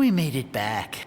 we made it back.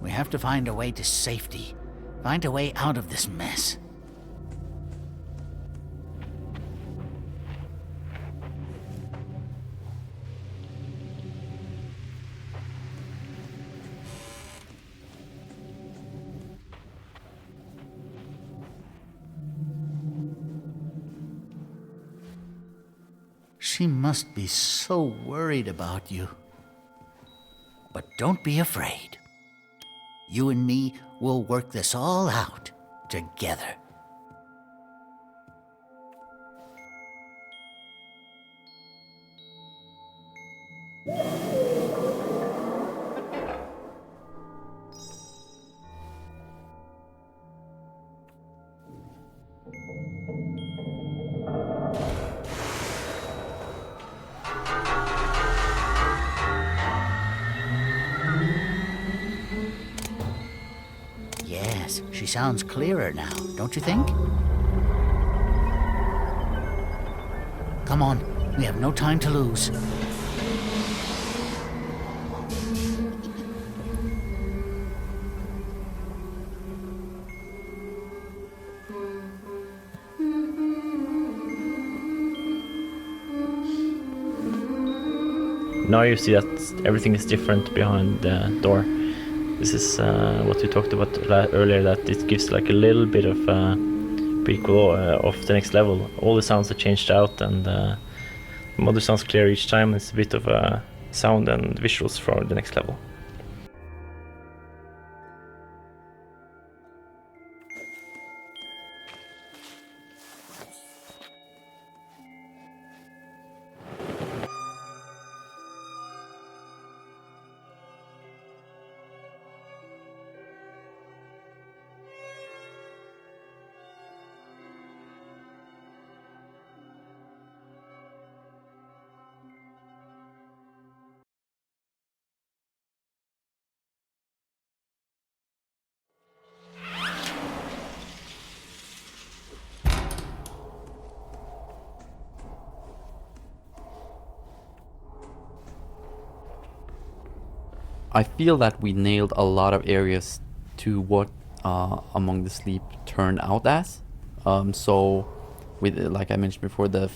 We have to find a way to safety. Find a way out of this mess. She must be so worried about you. But don't be afraid. You and me will work this all out together. Yes, she sounds clearer now, don't you think? Come on, we have no time to lose. Now you see that everything is different behind the door. This is what we talked about earlier, that it gives like a little bit of prequel of the next level. All the sounds are changed out, and the mother sounds clear each time. It's a bit of sound and visuals for the next level. I feel that we nailed a lot of areas to what Among the Sleep turned out as. So, with like I mentioned before, the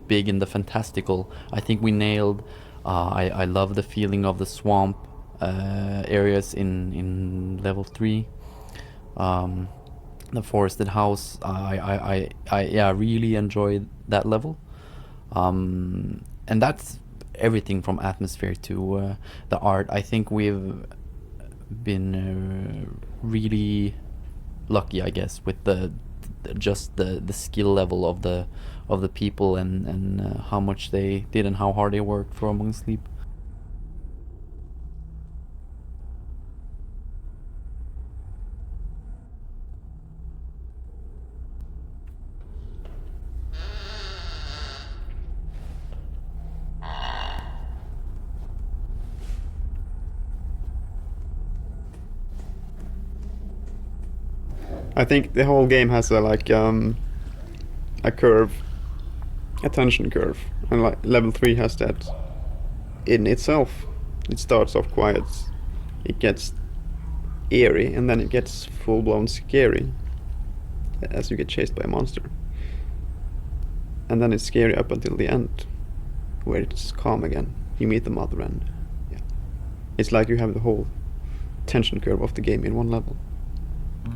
big and the fantastical, I think we nailed. I love the feeling of the swamp areas in level 3. The forested house, I really enjoyed that level. And that's everything from atmosphere to the art. I think we've been really lucky, I guess, with the skill level of the people and how much they did and how hard they worked for Among the Sleep. I think the whole game has a curve, a tension curve, and like level 3 has that in itself. It starts off quiet, it gets eerie, and then it gets full-blown scary as you get chased by a monster. And then it's scary up until the end, where it's calm again. You meet the mother, and yeah, it's like you have the whole tension curve of the game in one level.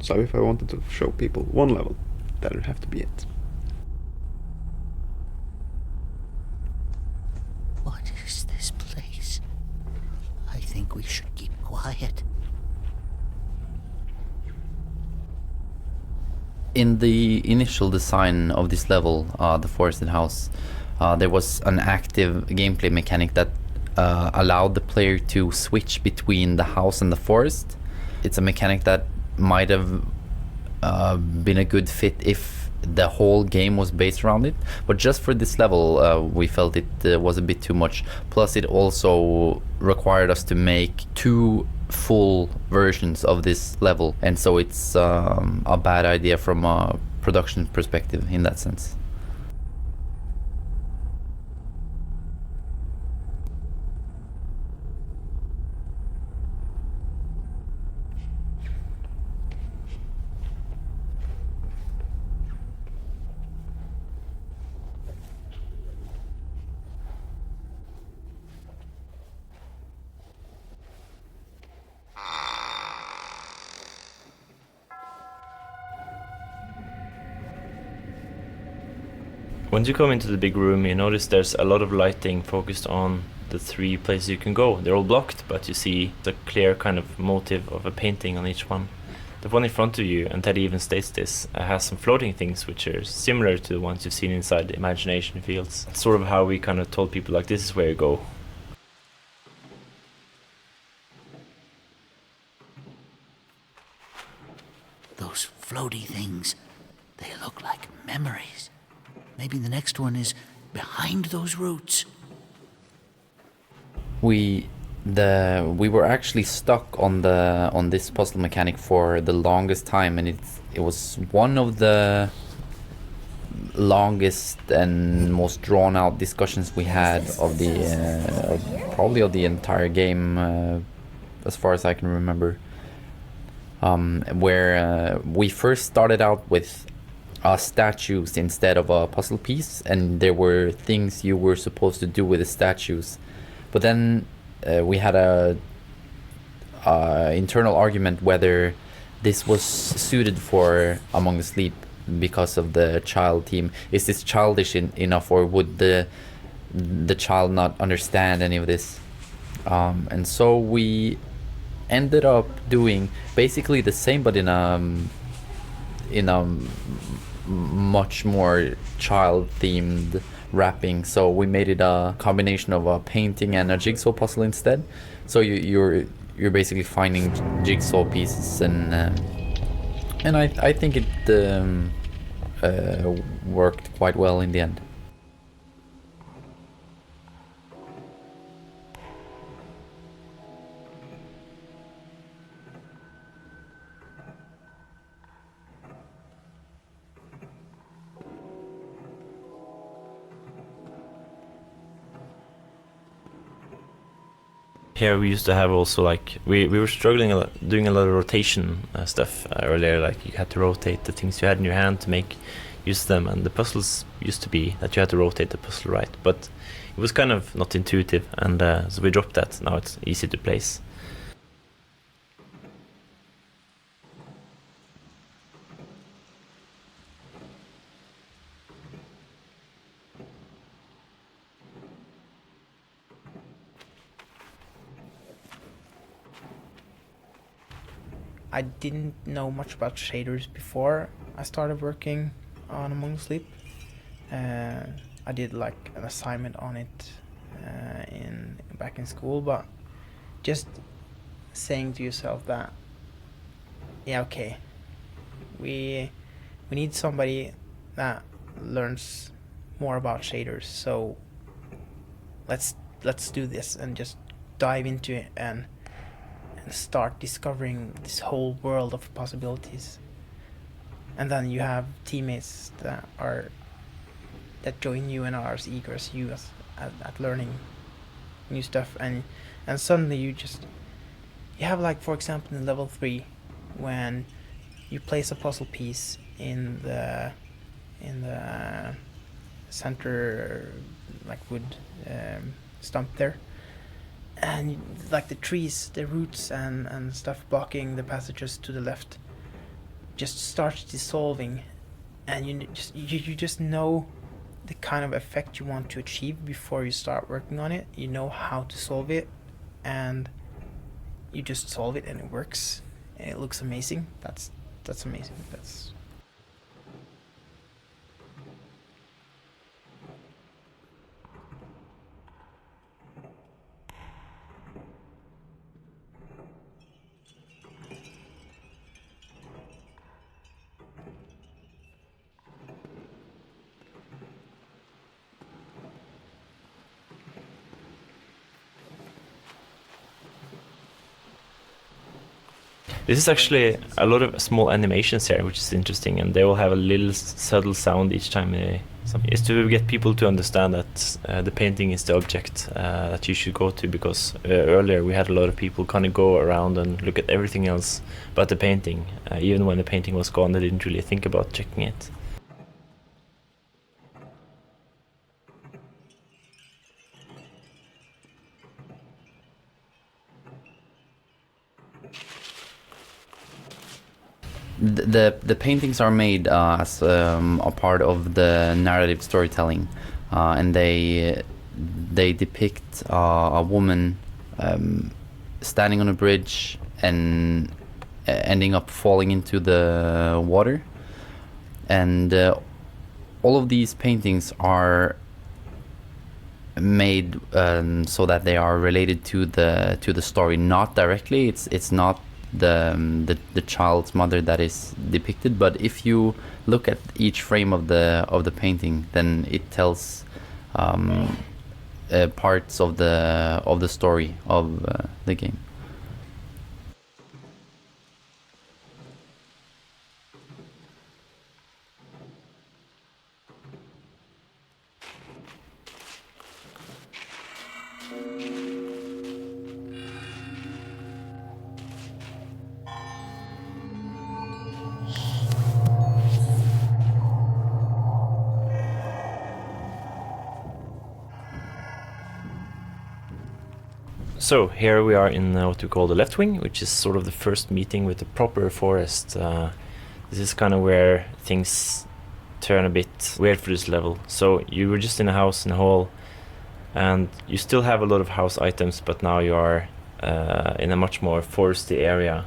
So if I wanted to show people one level, that would have to be it. quiet. In the initial design of this level, the forested house, there was an active gameplay mechanic that allowed the player to switch between the house and the forest. It's a mechanic that might have been a good fit if the whole game was based around it, but just for this level we felt it was a bit too much. Plus it also required us to make 2 full versions of this level, and so it's a bad idea from a production perspective in that sense. Once you come into the big room, you notice there's a lot of lighting focused on the 3 places you can go. They're all blocked, but you see the clear kind of motive of a painting on each one. The one in front of you, and Teddy even states this, has some floating things which are similar to the ones you've seen inside the imagination fields. It's sort of how we kind of told people, like, this is where you go. Those floaty things, they look like memories. Maybe the next one is behind those roots. We were actually stuck on this puzzle mechanic for the longest time, and it was one of the longest and most drawn out discussions we had of probably of the entire game, as far as I can remember. Where we first started out with statues instead of a puzzle piece, and there were things you were supposed to do with the statues, but then we had a internal argument whether this was suited for Among the Sleep because of the child theme. Is this childish enough, or would the child not understand any of this? And so we ended up doing basically the same, but in a much more child-themed wrapping. So we made it a combination of a painting and a jigsaw puzzle instead. So you're basically finding jigsaw pieces, and I think it worked quite well in the end. Here we used to have also, like, we were struggling a lot, doing a lot of rotation stuff earlier. Like, you had to rotate the things you had in your hand to make use of them, and the puzzles used to be that you had to rotate the puzzle right, but it was kind of not intuitive, and so we dropped that. Now it's easy to place. I didn't know much about shaders before I started working on Among the Sleep. I did like an assignment on it back in school, but just saying to yourself that, yeah, okay, we need somebody that learns more about shaders, so let's do this and just dive into it and start discovering this whole world of possibilities. And then you have teammates that join you and are as eager as you at learning new stuff, and suddenly you have, like, for example, in level 3, when you place a puzzle piece in the center, like, wood stump there, and like the trees, the roots and stuff blocking the passages to the left just starts dissolving, and you just know the kind of effect you want to achieve before you start working on it. You know how to solve it, and you just solve it and it works and it looks amazing. That's amazing. That's This is actually a lot of small animations here, which is interesting, and they will have a little subtle sound each time is to get people to understand that the painting is the object that you should go to, because earlier we had a lot of people kind of go around and look at everything else but the painting. Even when the painting was gone, they didn't really think about checking it. The paintings are made as a part of the narrative storytelling, and they depict a woman standing on a bridge and ending up falling into the water, and all of these paintings are made so that they are related to the story, not directly. It's not the child's mother that is depicted, but if you look at each frame of the painting, then it tells parts of the story of the game. So here we are in what we call the left wing, which is sort of the first meeting with the proper forest. This is kind of where things turn a bit weird for this level. So you were just in a house in a hall, and you still have a lot of house items, but now you are in a much more foresty area.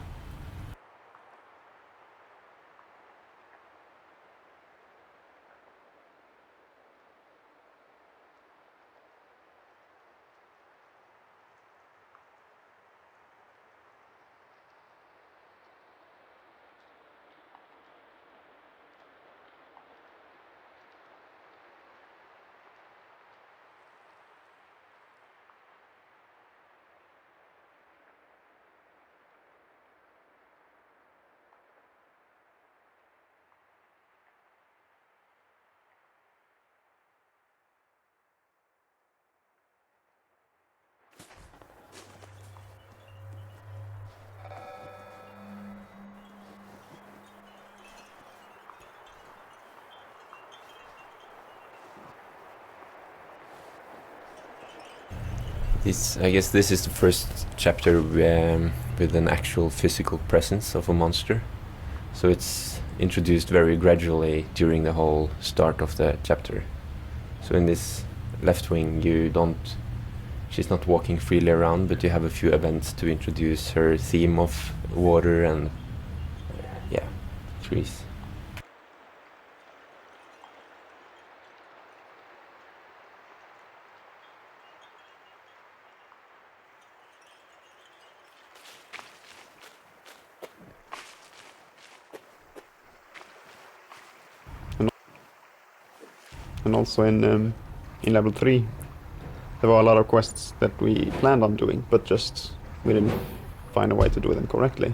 I guess this is the first chapter with an actual physical presence of a monster. So it's introduced very gradually during the whole start of the chapter. So in this left wing, she's not walking freely around, but you have a few events to introduce her theme of water and, trees. And also in level 3, there were a lot of quests that we planned on doing, but just we didn't find a way to do them correctly.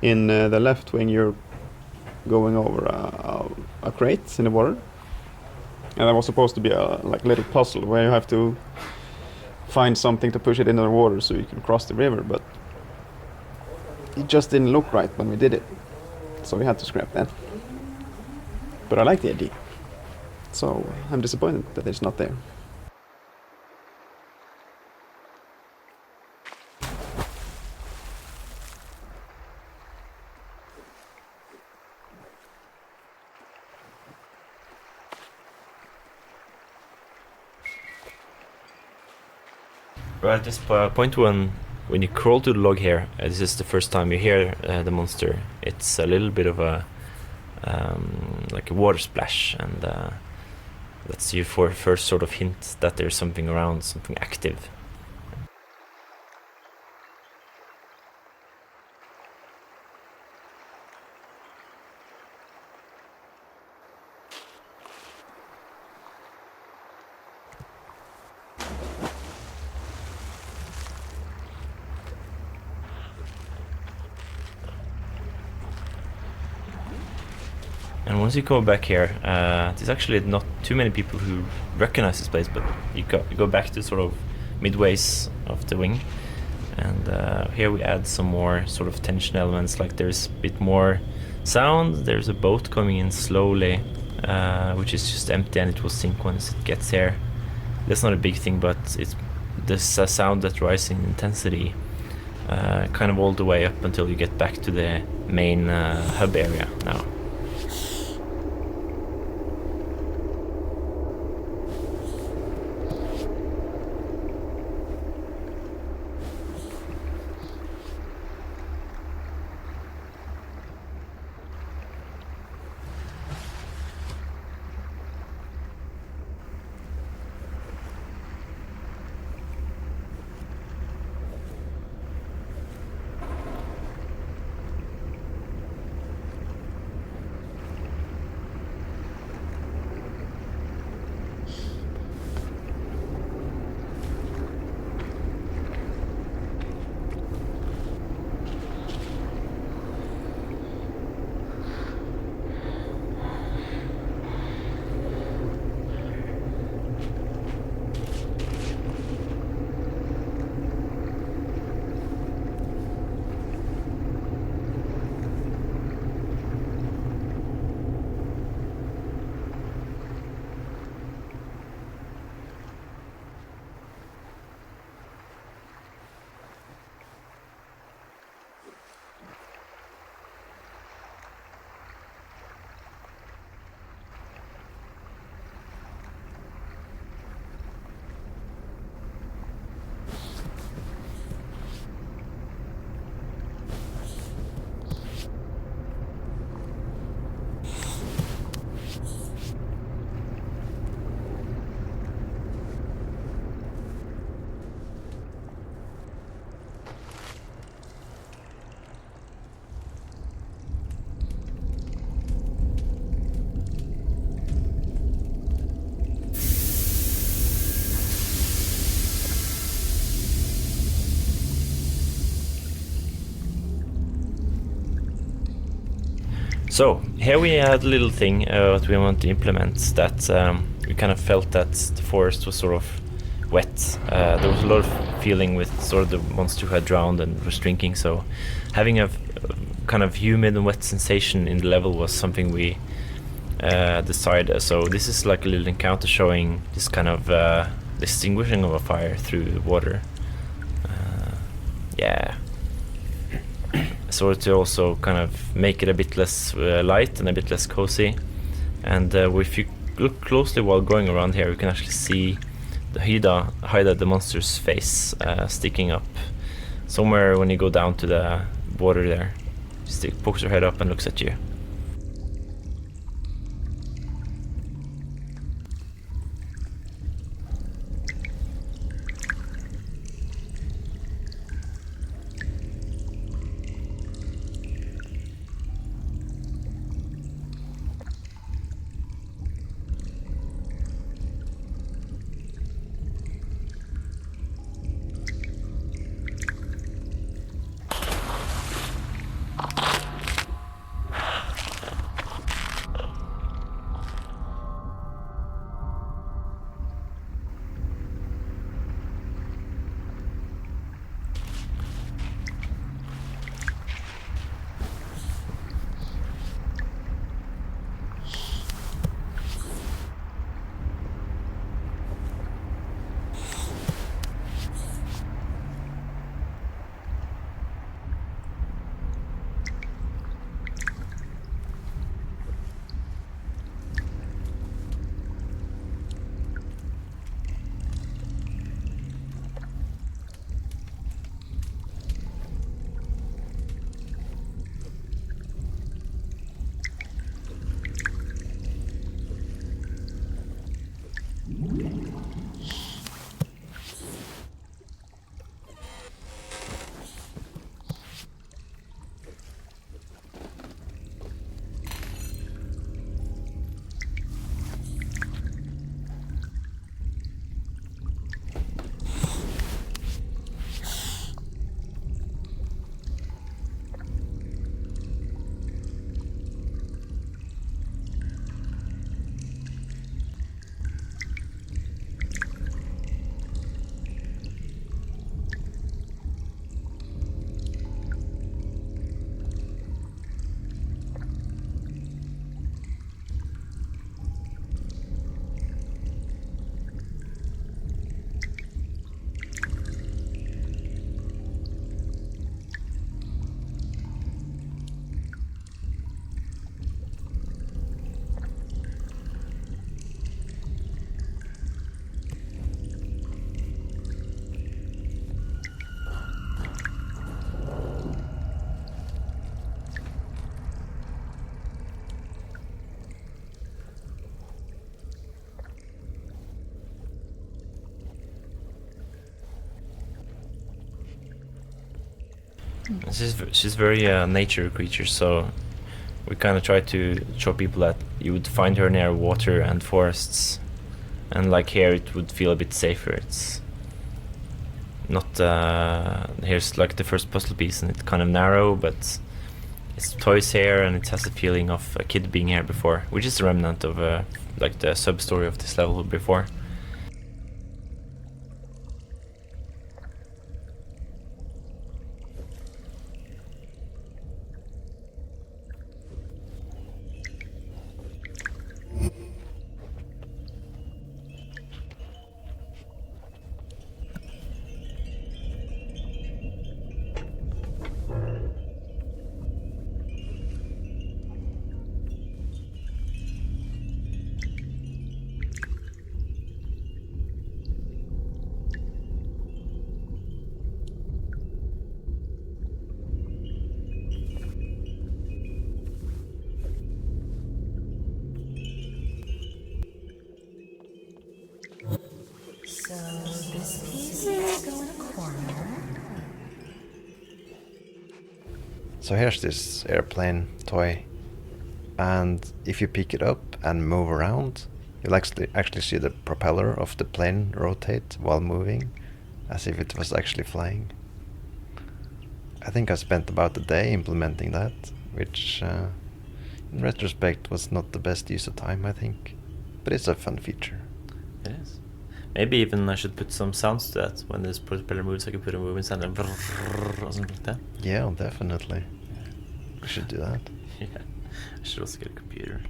In the left wing, you're going over a crate in the water, and there was supposed to be a little puzzle where you have to find something to push it into the water so you can cross the river, but it just didn't look right when we did it, so we had to scrap that. But I like the idea. So I'm disappointed that it's not there. Right at this point when you crawl to the log here, this is the first time you hear the monster. It's a little bit of a like a water splash, and that's your first sort of hint that there's something around, something active. And once you go back here, there's actually not too many people who recognize this place, but you go back to sort of midways of the wing, and here we add some more sort of tension elements, like there's a bit more sound. There's a boat coming in slowly, which is just empty, and it will sink once it gets here. That's not a big thing, but it's this sound that rises in intensity kind of all the way up until you get back to the main hub area now. So here we had a little thing that we want to implement, that we kind of felt that the forest was sort of wet. There was a lot of feeling with sort of the monster who had drowned and was drinking, so having a kind of humid and wet sensation in the level was something we decided. So this is like a little encounter showing this kind of distinguishing of a fire through water. Yeah. Sort of to also kind of make it a bit less light and a bit less cozy. And if you look closely while going around here, you can actually see the Haida, the monster's face, sticking up somewhere when you go down to the water there. She pokes her head up and looks at you. She's very nature creature, so we kind of try to show people that you would find her near water and forests, and like here it would feel a bit safer. It's not here's like the first puzzle piece, and it's kind of narrow, but it's toys here, and it has a feeling of a kid being here before, which is a remnant of like the sub story of this level before. So this piece will go in a corner. So here's this airplane toy, and if you pick it up and move around, you'll actually see the propeller of the plane rotate while moving, as if it was actually flying. I think I spent about a day implementing that, which in retrospect was not the best use of time, I think. But it's a fun feature. It is. Maybe even I should put some sounds to that. When this propeller moves, I could put a moving sound and or something like that. Yeah, definitely. We should do that. Yeah, I should also get a computer.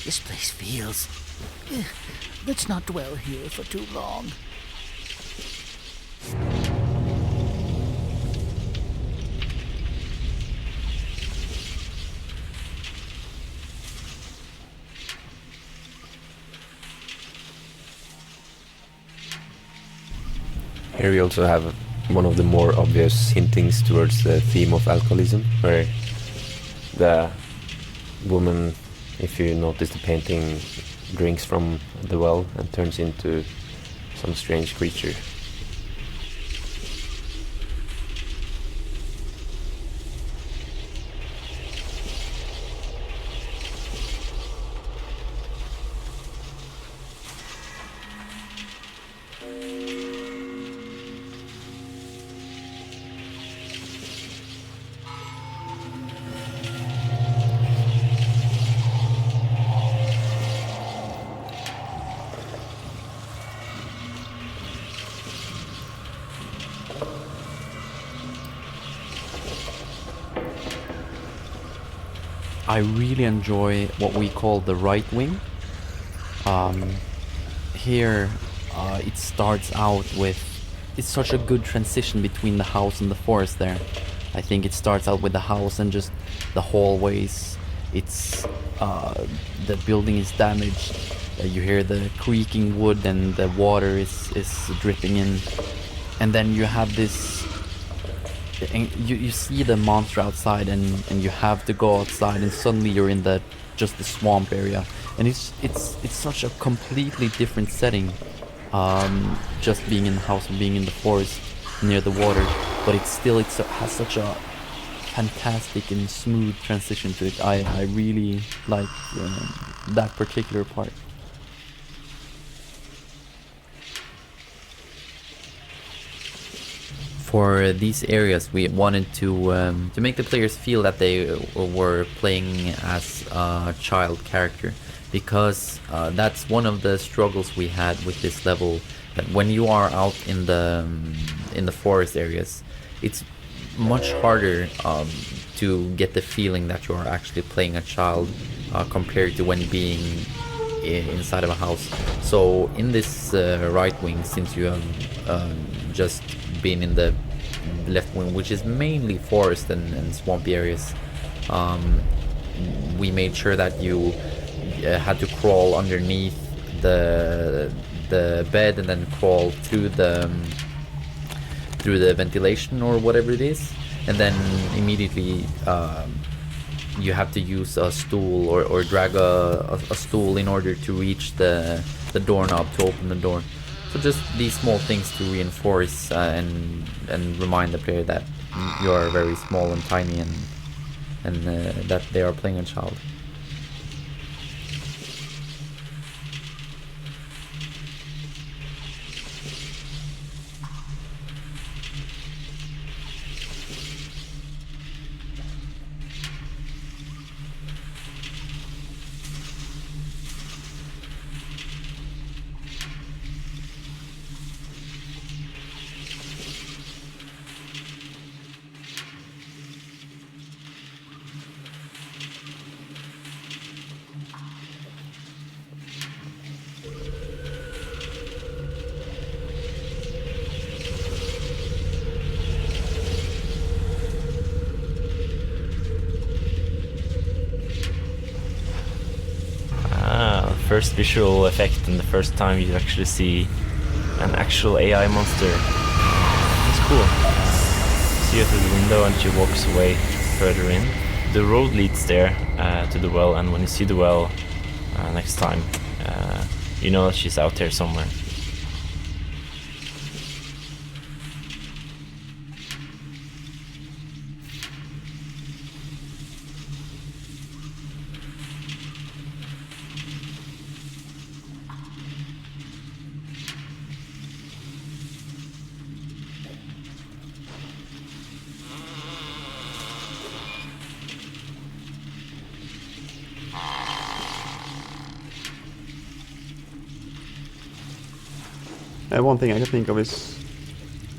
This place feels... Let's not dwell here for too long. Here we also have one of the more obvious hintings towards the theme of alcoholism, where the woman, if you notice the painting, drinks from the well and turns into some strange creature. I really enjoy what we call the right wing. Here, it starts out with, it's such a good transition between the house and the forest there. I think it starts out with the house and just the hallways. It's the building is damaged. You hear the creaking wood and the water is dripping in, and then you have this. And you see the monster outside, and you have to go outside, and suddenly you're in just the swamp area, and it's such a completely different setting. Just being in the house and being in the forest near the water, but it has such a fantastic and smooth transition to it. I really like that particular part. For these areas, we wanted to make the players feel that they were playing as a child character, because that's one of the struggles we had with this level. That when you are out in the forest areas, it's much harder to get the feeling that you are actually playing a child compared to when being inside of a house. So in this right wing, since you have just been in the left wing, which is mainly forest and swampy areas, we made sure that you had to crawl underneath the bed and then crawl through the ventilation or whatever it is, and then immediately you have to use a stool or drag a stool in order to reach the doorknob to open the door. So just these small things to reinforce and remind the player that you are very small and tiny, and that they are playing a child. First visual effect and the first time you actually see an actual AI monster. It's cool. You see her through the window and she walks away further in. The road leads there to the well, and when you see the well next time, you know that she's out there somewhere. One thing I can think of is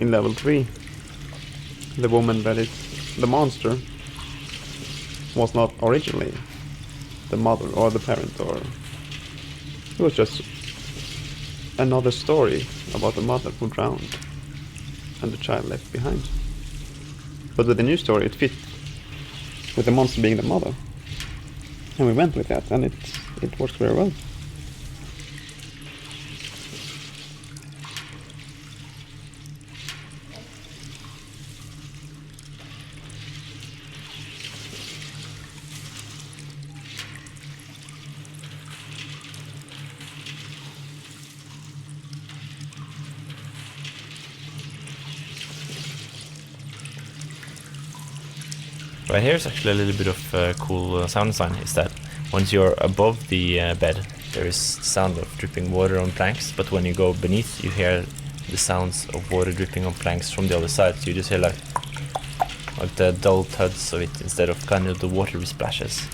in level 3, the woman that is the monster was not originally the mother or the parent, or it was just another story about the mother who drowned and the child left behind. But with the new story, it fit with the monster being the mother, and we went with that, and it works very well. Right here is actually a little bit of cool sound design, is that once you're above the bed, there is the sound of dripping water on planks, but when you go beneath, you hear the sounds of water dripping on planks from the other side, so you just hear like the dull thuds of it instead of kind of the watery splashes.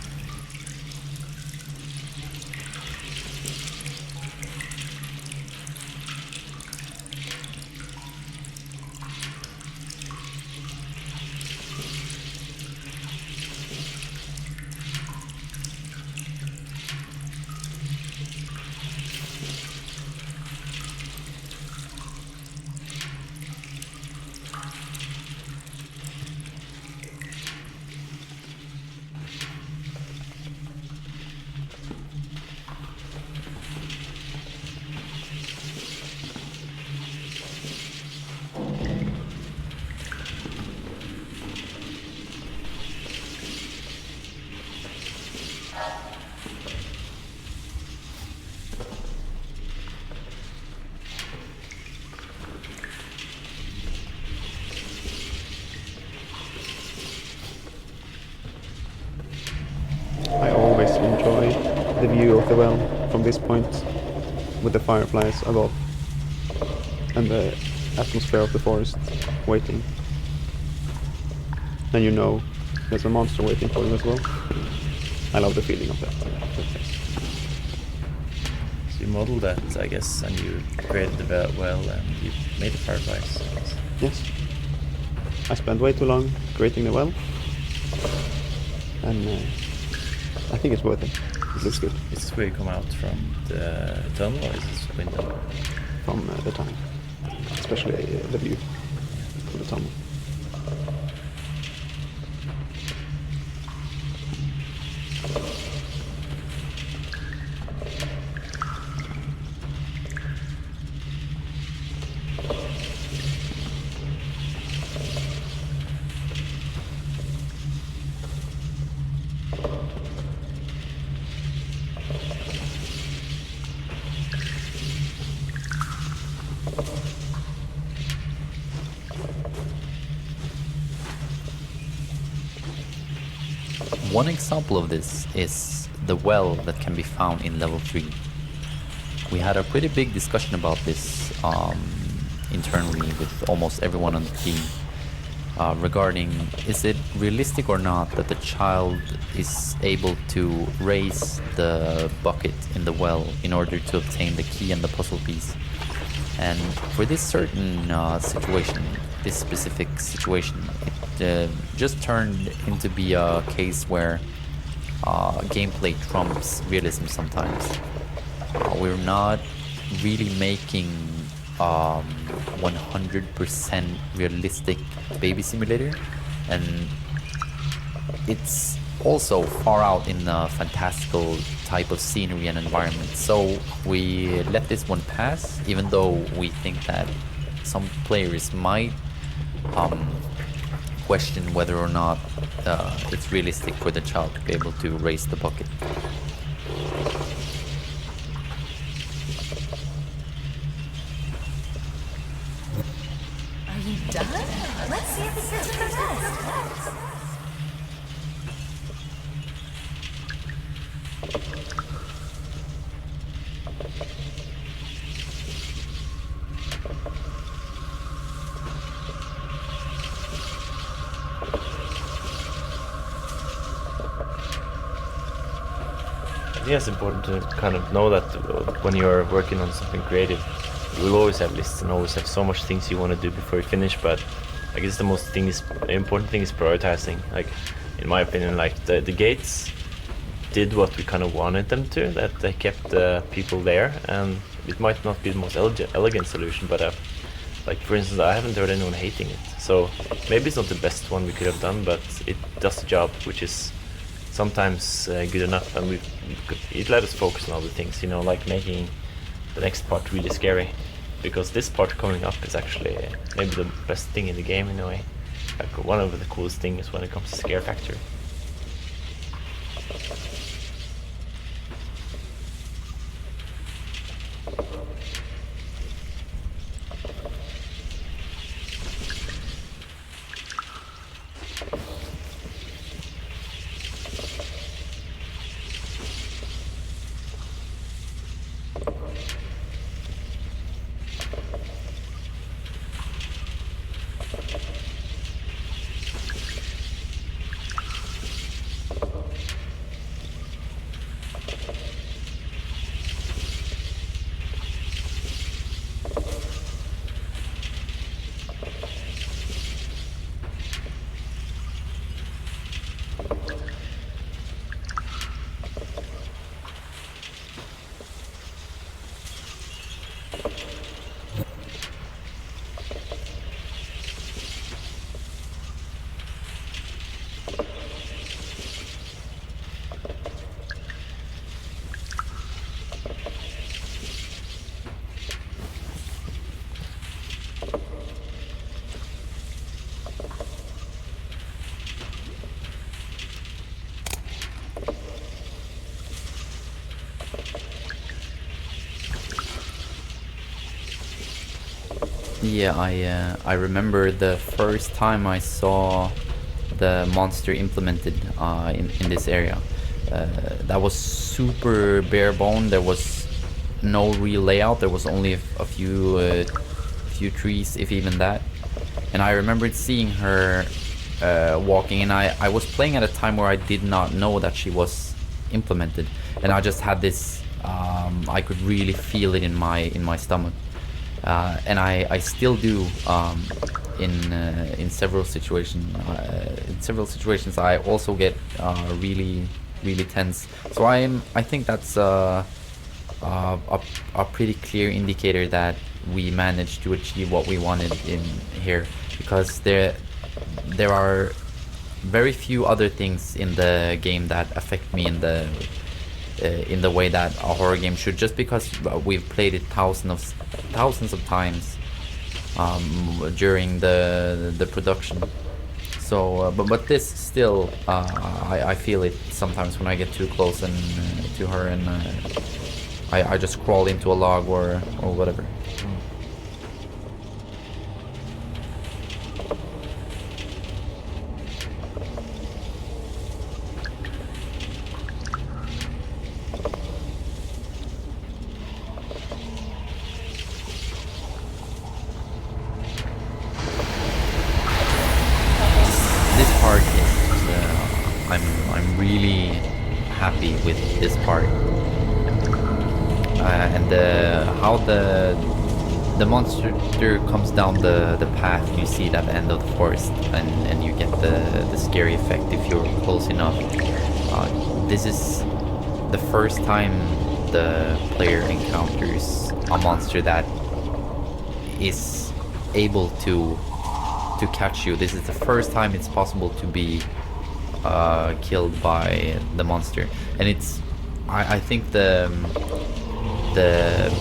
this point with the fireflies above and the atmosphere of the forest waiting. And you know there's a monster waiting for you as well. I love the feeling of that place. So you modeled that, I guess, and you created the well and you made the fireflies. Yes. I spent way too long creating the well. And I think it's worth it. It looks good. Is this where you come out from the tunnel or is this window? From the tunnel. Especially the view from the tunnel. One example of this is the well that can be found in level 3. We had a pretty big discussion about this internally with almost everyone on the team regarding is it realistic or not that the child is able to raise the bucket in the well in order to obtain the key and the puzzle piece. And for this certain situation, this specific situation, it just turned into be a case where gameplay trumps realism sometimes. We're not really making 100% realistic baby simulator, and it's also far out in a fantastical type of scenery and environment. So we let this one pass, even though we think that some players might question whether or not it's realistic for the child to be able to raise the bucket. Are you done? Let's see if this is the best. I think it's important to kind of know that when you're working on something creative, you will always have lists and always have so much things you want to do before you finish. But I guess the important thing is prioritizing. Like, in my opinion, like the gates did what we kind of wanted them to. That they kept the people there, and it might not be the most elegant solution, but like for instance, I haven't heard anyone hating it. So maybe it's not the best one we could have done, but it does the job, which is sometimes good enough, and it let us focus on other things, you know, like making the next part really scary, because this part coming up is actually maybe the best thing in the game in a way. Like one of the coolest things when it comes to scare factor. Yeah, I remember the first time I saw the monster implemented in this area. That was super bare bone. There was no real layout. There was only a few trees, if even that. And I remembered seeing her walking, and I was playing at a time where I did not know that she was implemented, and I just had this. I could really feel it in my stomach, and I still do in several situations. In several situations, I also get really tense. So I think that's a pretty clear indicator that we managed to achieve what we wanted in here, because there are very few other things in the game that affect me in the way that a horror game should, just because we've played it thousands of times during the production. So but this still I feel it sometimes when I get too close and to her, and I just crawl into a log or whatever. This part is I'm really happy with this part, and how the monster comes down the path. You see that end of the forest, and you get the scary effect if you're close enough. This is the first time the player encounters a monster that is able to catch you. This is the first time it's possible to be killed by the monster, and it's I think the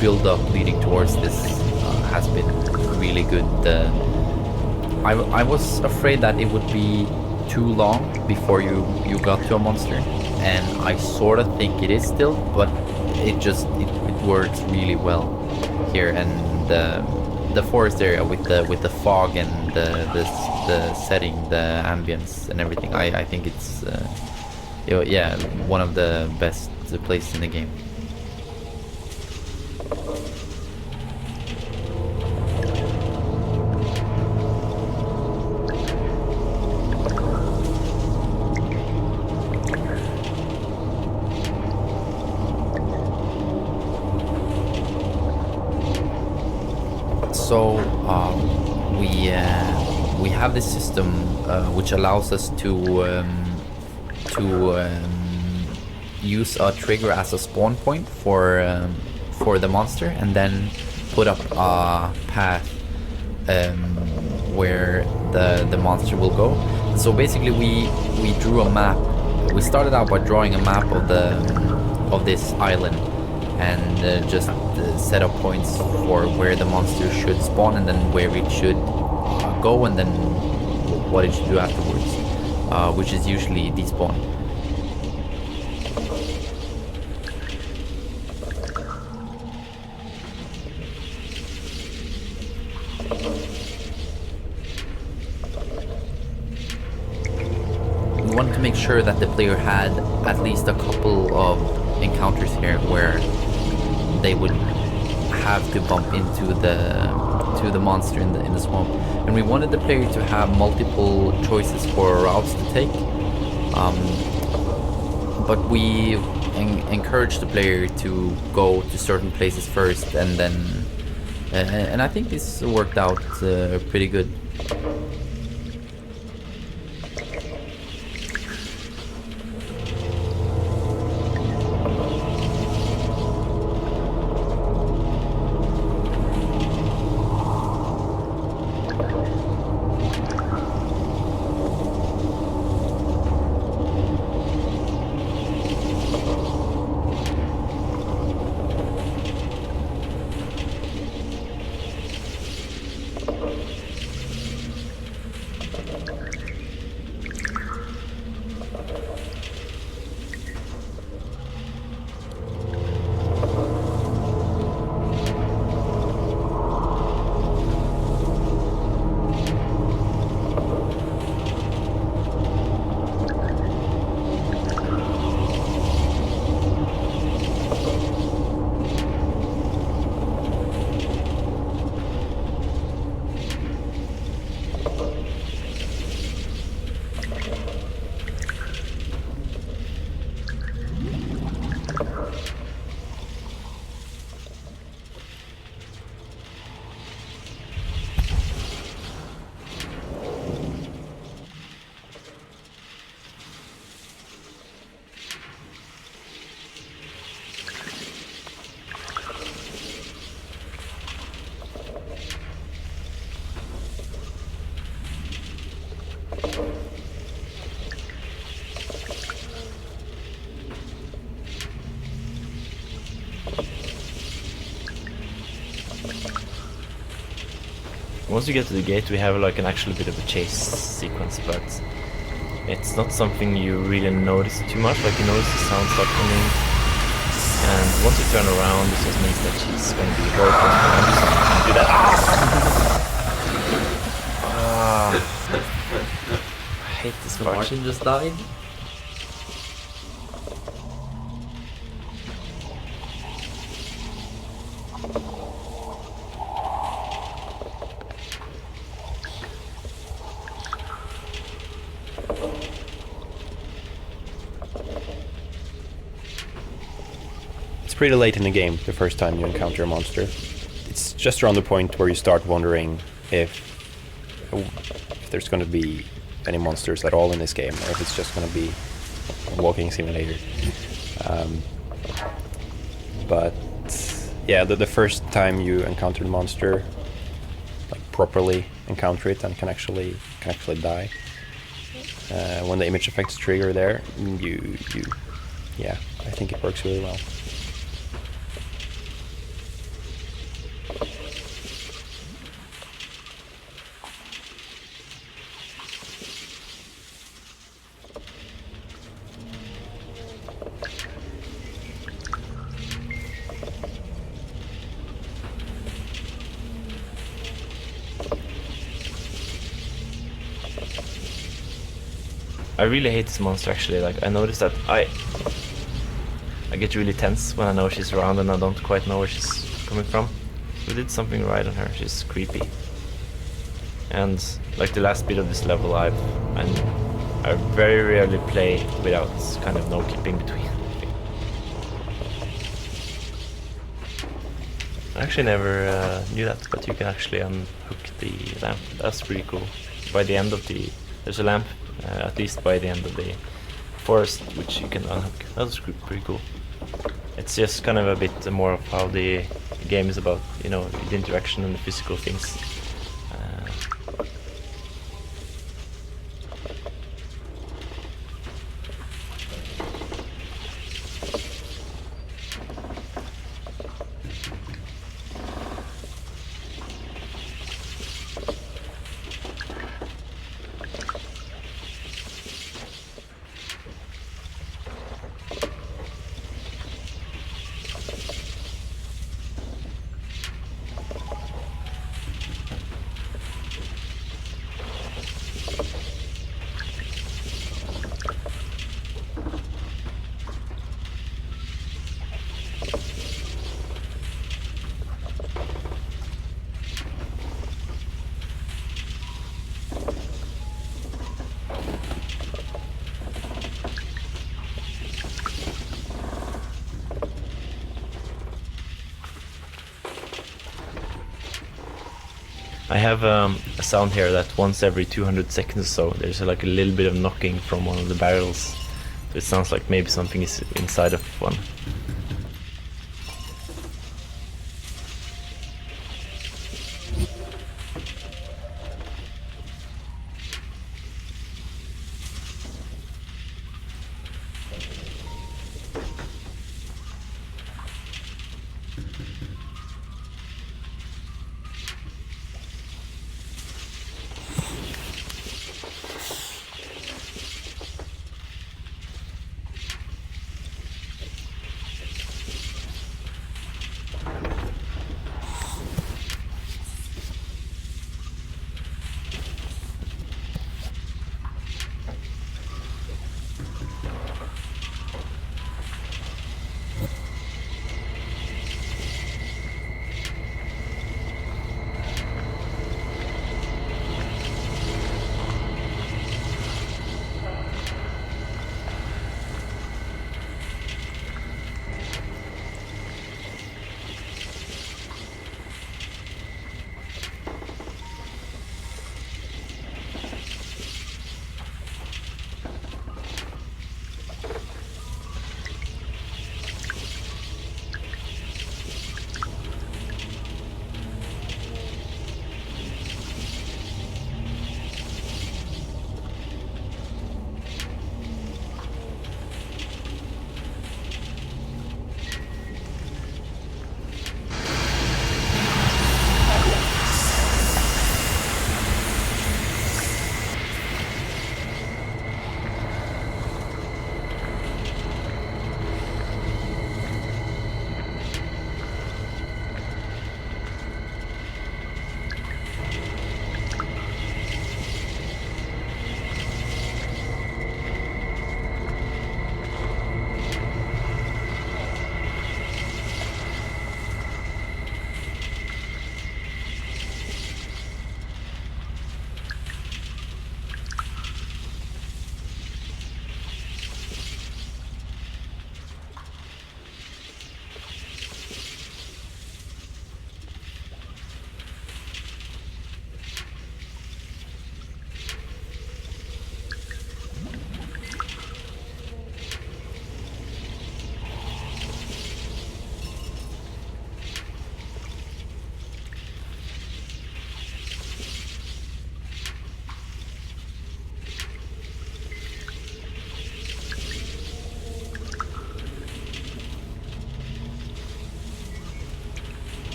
build up leading towards this has been really good. I was afraid that it would be too long before you got to a monster, and I sort of think it is still, but it works really well here. And the forest area with the fog and the setting, the ambience and everything, I think it's yeah, one of the best places in the game. So we have this system which allows us to use a trigger as a spawn point for the monster, and then put up a path where the monster will go. So basically, we drew a map. We started out by drawing a map of this island, and just set up points for where the monster should spawn, and then where it should go, and then what it should do afterwards, which is usually despawn. We wanted to make sure that the player had at least a couple of encounters here where they would have to bump into the monster in the swamp, and we wanted the player to have multiple choices for routes to take, but we encourage the player to go to certain places first, and then and I think this worked out pretty good. Once you get to the gate, we have like an actual bit of a chase sequence, but it's not something you really notice too much. Like you notice the sound start coming, and once you turn around, it just means that she's going to be very close behind you. So you can do that. I hate this So part. Martin just died. It's pretty late in the game, the first time you encounter a monster. It's just around the point where you start wondering if there's going to be any monsters at all in this game, or if it's just going to be a walking simulator. But yeah, the first time you encounter the monster, like properly encounter it and can actually die. When the image effects trigger there, yeah, I think it works really well. I really hate this monster actually. Like I noticed that I get really tense when I know she's around and I don't quite know where she's coming from. We did something right on her. She's creepy. And like the last bit of this level, I very rarely play without kind of no clipping between. I actually never knew that, but you can actually unhook the lamp. That's pretty cool. By the end of there's a lamp, at least by the end of the forest, which you can unhook. That's pretty cool. It's just kind of a bit more of how the game is about, you know, the interaction and the physical things. I have a sound here that once every 200 seconds or so there's like a little bit of knocking from one of the barrels. So it sounds like maybe something is inside of one.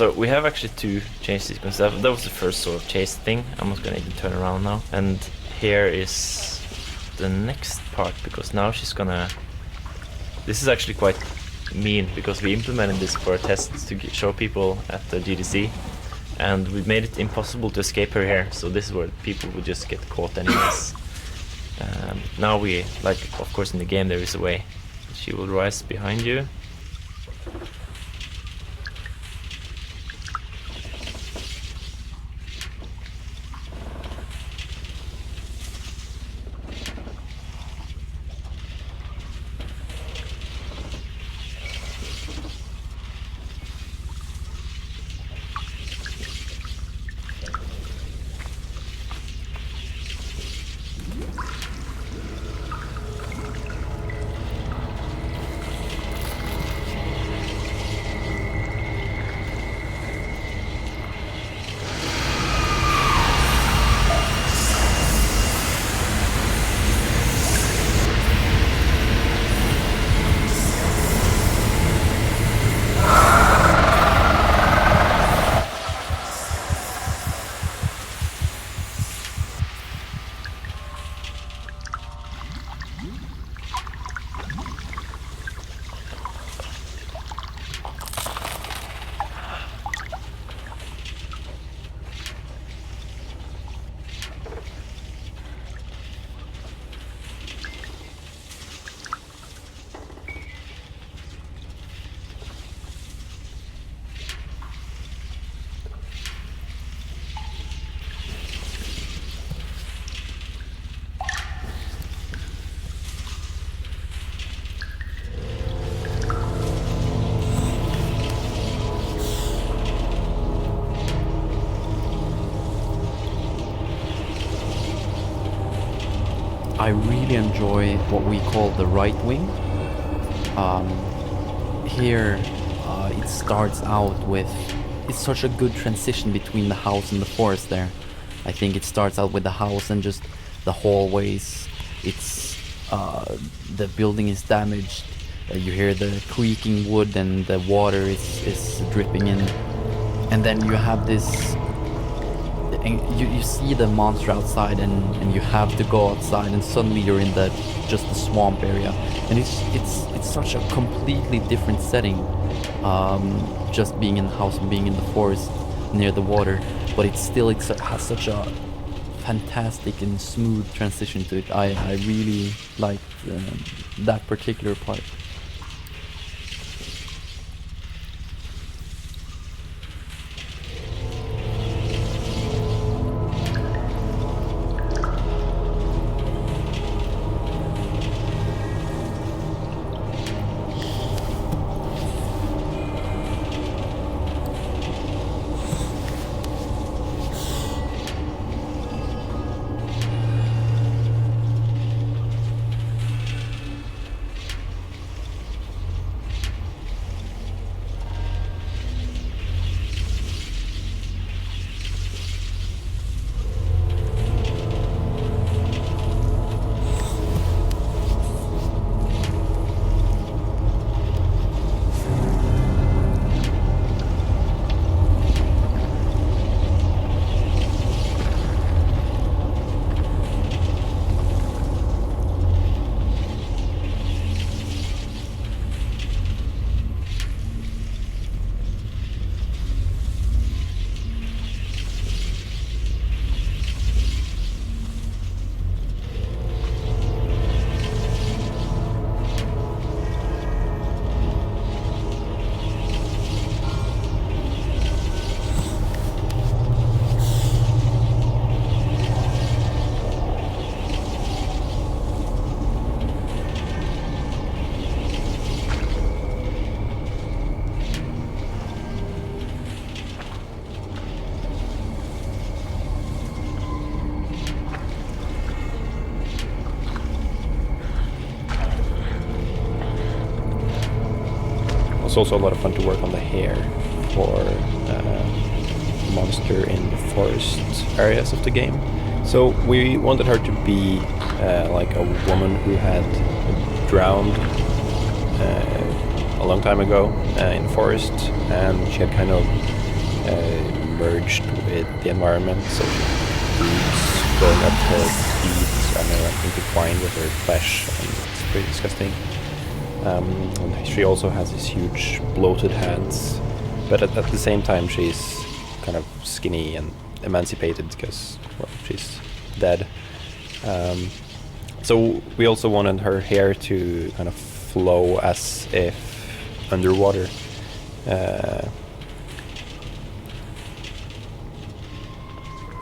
So we have actually 2 chase sequences. That was the first sort of chase thing. I'm not gonna even turn around now. And here is the next part, because now she's gonna... This is actually quite mean, because we implemented this for a test to show people at the GDC, and we made it impossible to escape her here. So this is where people would just get caught anyways. Now we, like, of course in the game there is a way. She will rise behind you. I really enjoy what we call the right wing. Here, it starts out with... It's such a good transition between the house and the forest there. I think it starts out with the house and just the hallways. It's... the building is damaged. You hear the creaking wood and the water is dripping in. And then you have this... And you see the monster outside and you have to go outside, and suddenly you're in just the swamp area, and it's such a completely different setting, just being in the house and being in the forest near the water, but it has such a fantastic and smooth transition to it. I really liked that particular part. It's also a lot of fun to work on the hair for monster in the forest areas of the game. So we wanted her to be like a woman who had drowned a long time ago in the forest, and she had kind of merged with the environment, so roots going up her feet and are like intertwined with her flesh, and it's pretty disgusting. And she also has these huge bloated hands, but at the same time she's kind of skinny and emancipated because, well, she's dead. So we also wanted her hair to kind of flow as if underwater.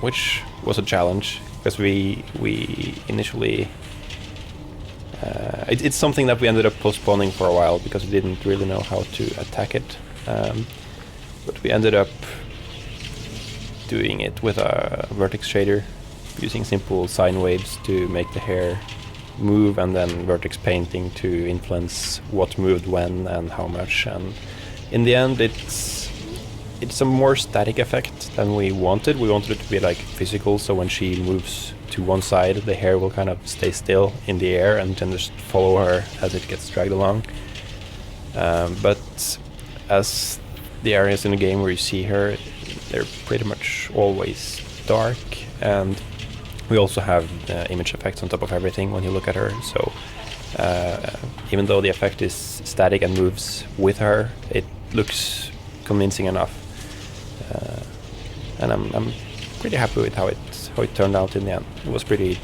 Which was a challenge because we initially it's something that we ended up postponing for a while because we didn't really know how to attack it, but we ended up doing it with a vertex shader, using simple sine waves to make the hair move, and then vertex painting to influence what moved when and how much. And in the end, it's a more static effect than we wanted. We wanted it to be like physical, so when she moves to one side, the hair will kind of stay still in the air and then just follow her as it gets dragged along. But as the areas in the game where you see her, they're pretty much always dark, and we also have image effects on top of everything when you look at her. So even though the effect is static and moves with her, it looks convincing enough. And I'm pretty happy with how it turned out in the end. It was pretty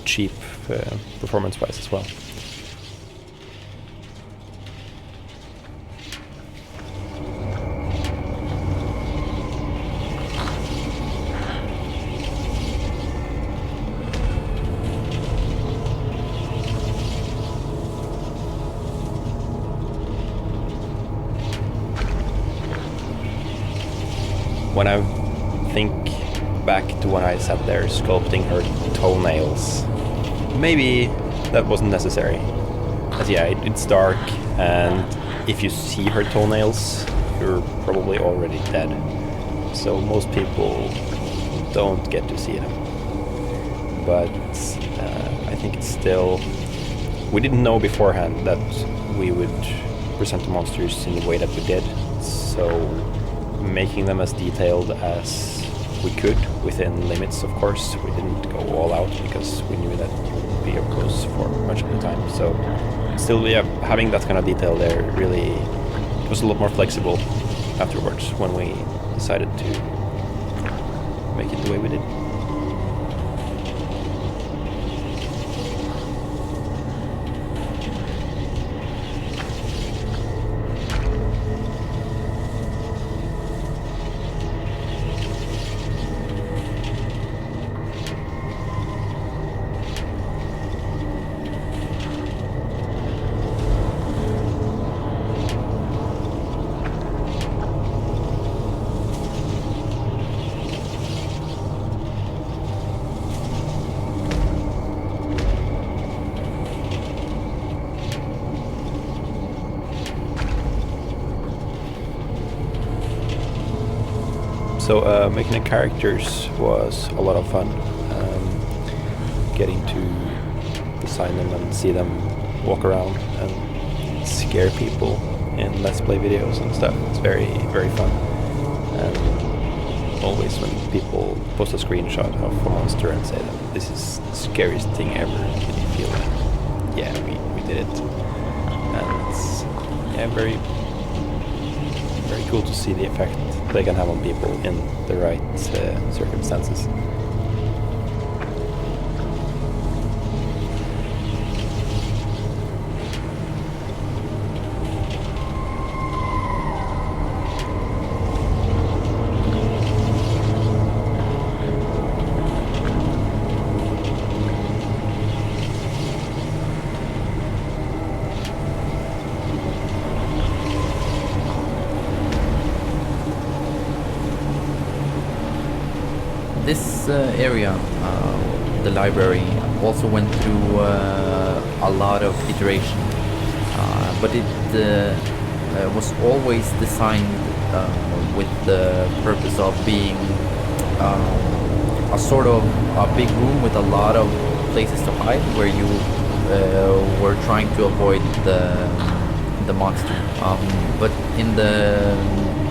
cheap performance-wise as well. When I think back to when I sat there sculpting her toenails, maybe that wasn't necessary. As yeah, it's dark, and if you see her toenails, you're probably already dead. So most people don't get to see them. But I think it's still... We didn't know beforehand that we would present the monsters in the way that we did. So making them as detailed as we could, within limits of course. We didn't go all out because we knew that you wouldn't be up close for much of the time. So still, yeah, having that kind of detail there really was a lot more flexible afterwards when we decided to make it the way we did. So making the characters was a lot of fun. Getting to design them and see them walk around and scare people in Let's Play videos and stuff. It's very, very fun. And always when people post a screenshot of a monster and say that this is the scariest thing ever, and you feel like, yeah, we did it. And it's very, very cool to see the effect they can have on people in the right circumstances. This area, the library, also went through a lot of iteration, but it was always designed with the purpose of being a sort of a big room with a lot of places to hide, where you were trying to avoid the monster. But in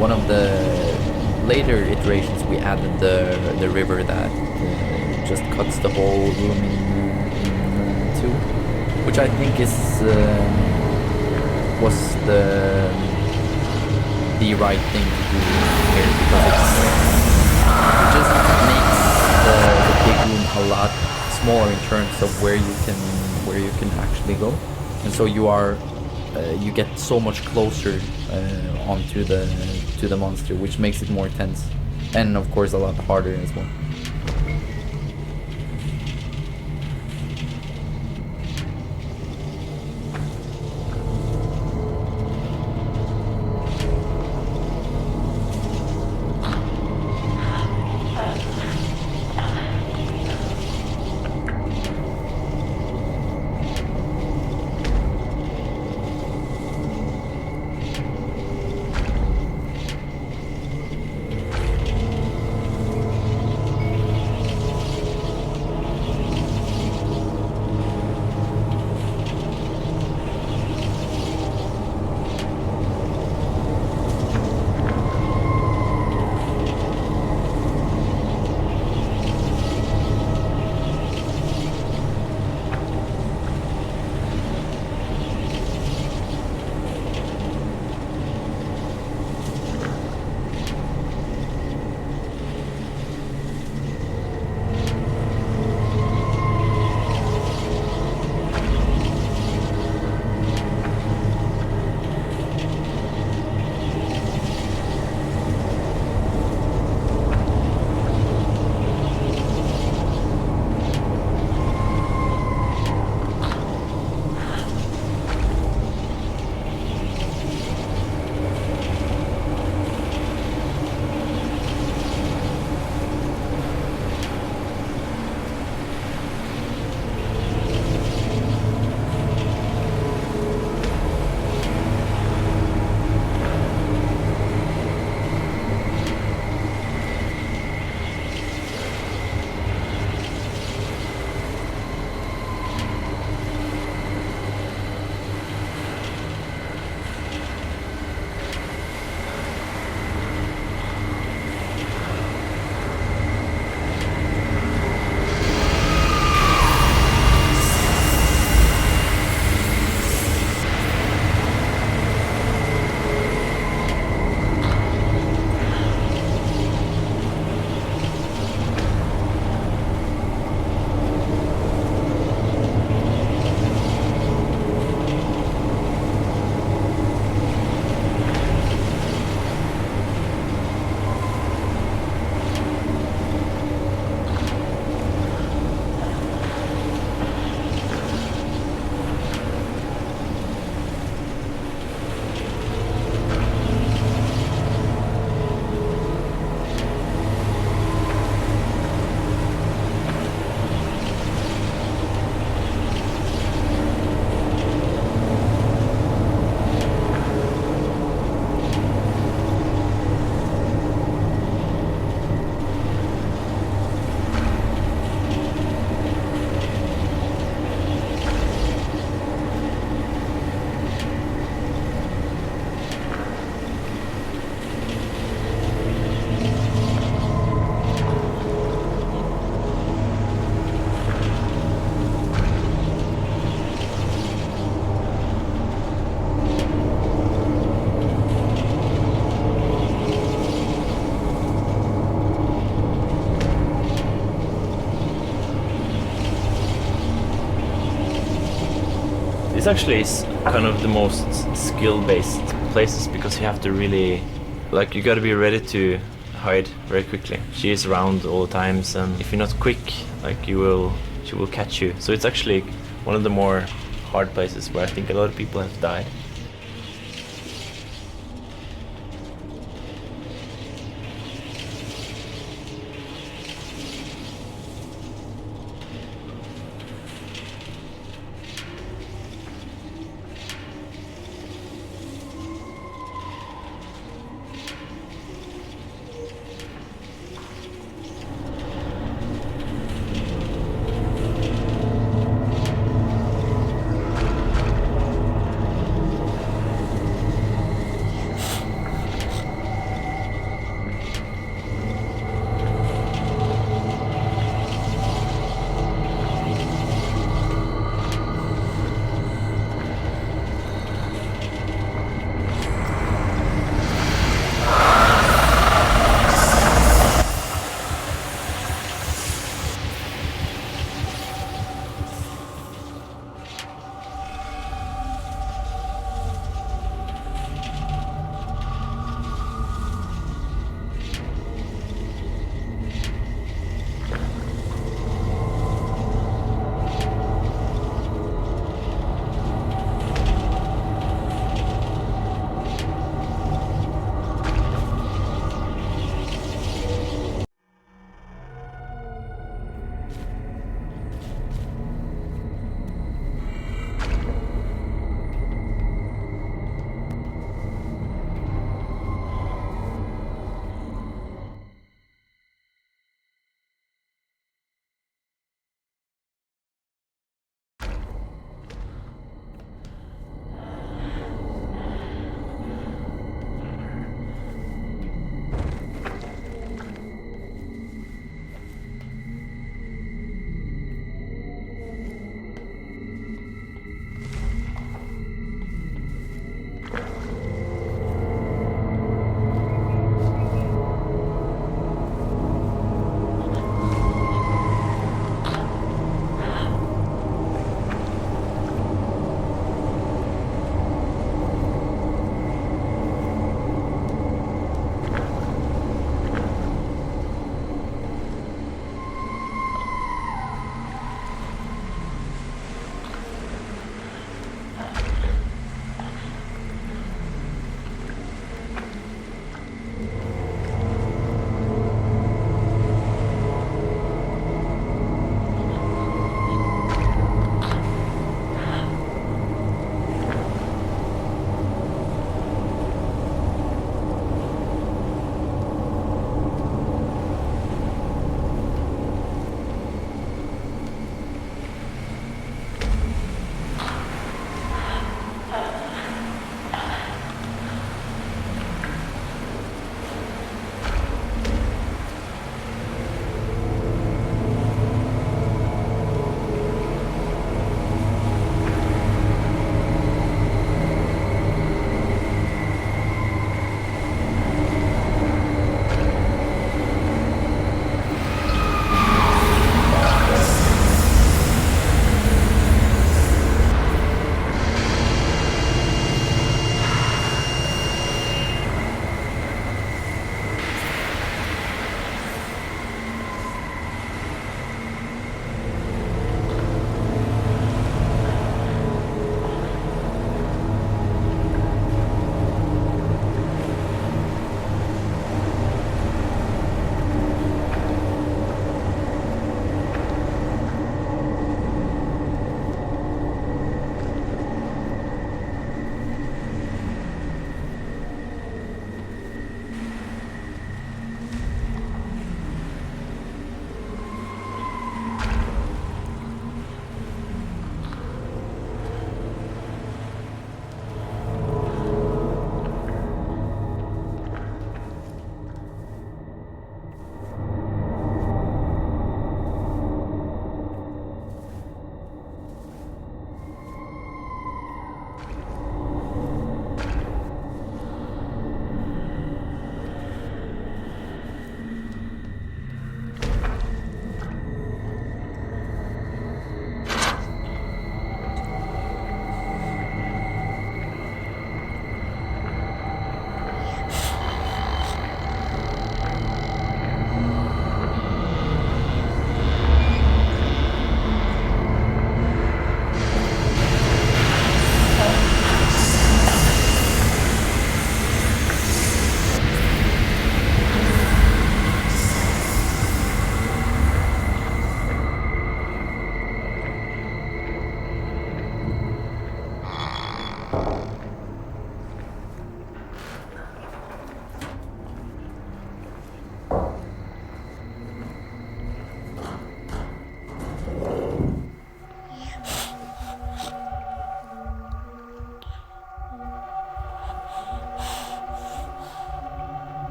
one of the later iterations we added the river that just cuts the whole room in two, which I think is was the right thing to do here, because it just makes the big room a lot smaller in terms of where you can actually go, and so you get so much closer onto the monster, which makes it more tense, and of course a lot harder as well. This actually is kind of the most skill-based places, because you have to really, like, you gotta be ready to hide very quickly. She is around all the times, and if you're not quick, like, she will catch you. So it's actually one of the more hard places where I think a lot of people have died.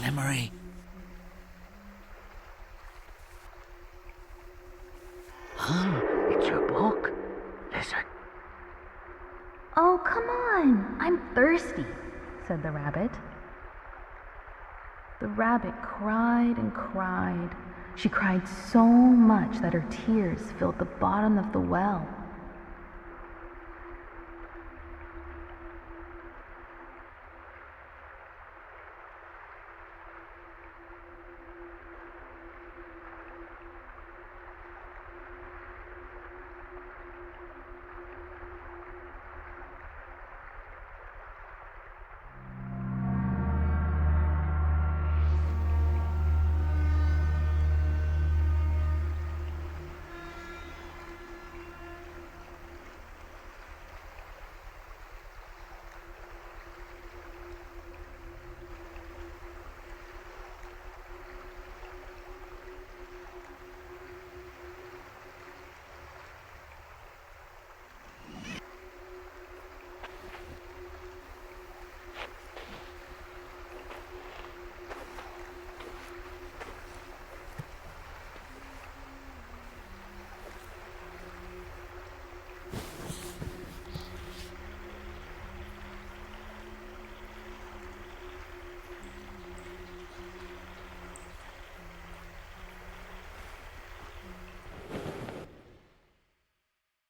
memory. Huh? It's your book. Listen. Oh, come on! I'm thirsty, said the rabbit. The rabbit cried and cried. She cried so much that her tears filled the bottom of the well.